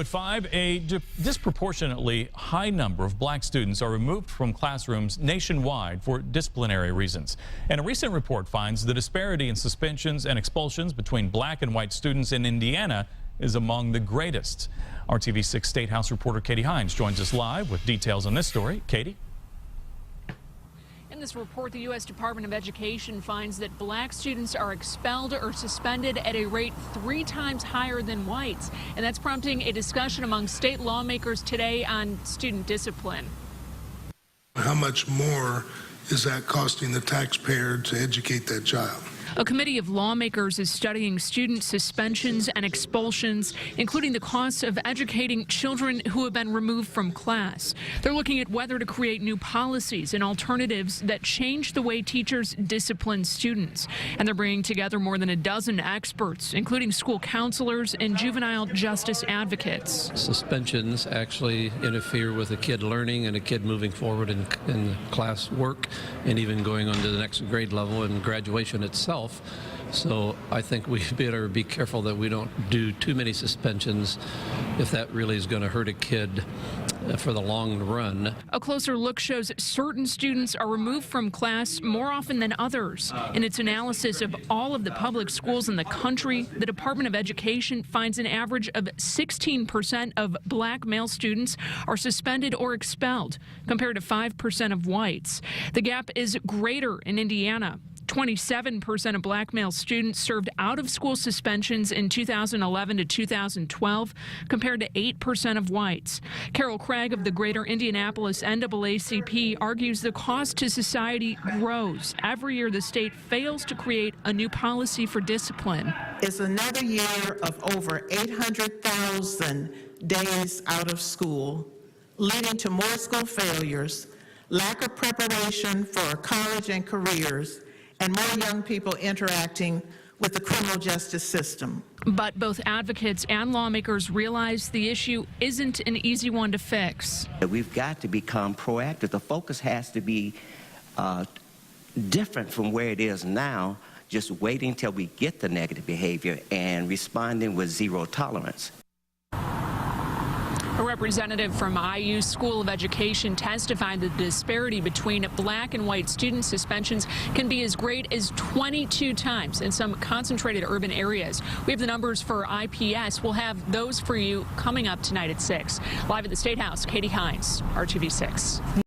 at 5, a disproportionately high number of black students are removed from classrooms nationwide for disciplinary reasons. And a recent report finds the disparity in suspensions and expulsions between black and white students in Indiana is among the greatest. Our TV6 State House reporter Katie Hines joins us live with details on this story. Katie? In this report, the U.S. Department of Education finds that black students are expelled or suspended at a rate 3 times higher than whites. And that's prompting a discussion among state lawmakers today on student discipline. How much more is that costing the taxpayer to educate that child? A committee of lawmakers is studying student suspensions and expulsions, including the costs of educating children who have been removed from class. They're looking at whether to create new policies and alternatives that change the way teachers discipline students. And they're bringing together more than a dozen experts, including school counselors and juvenile justice advocates. Suspensions actually interfere with a kid learning and a kid moving forward in class work and even going on to the next grade level and graduation itself. So I think we better be careful that we don't do too many suspensions if that really is going to hurt a kid for the long run. A closer look shows certain students are removed from class more often than others. In its analysis of all of the public schools in the country, the Department of Education finds an average of 16% of black male students are suspended or expelled, compared to 5% of whites. The gap is greater in Indiana. 27% of black male students served out-of-school suspensions in 2011 to 2012, compared to 8% of whites. Carol Craig of the Greater Indianapolis NAACP argues the cost to society grows. Every year, the state fails to create a new policy for discipline. It's another year of over 800,000 days out of school, leading to more school failures, lack of preparation for college and careers, and more young people interacting with the criminal justice system. But both advocates and lawmakers realize the issue isn't an easy one to fix. We've got to become proactive. The focus has to be different from where it is now, just waiting till we get the negative behavior and responding with zero tolerance. A representative from IU School of Education testified that the disparity between black and white student suspensions can be as great as 22 times in some concentrated urban areas. We have the numbers for IPS. We'll have those for you coming up tonight at 6. Live at the State House, Katie Hines, RTV6.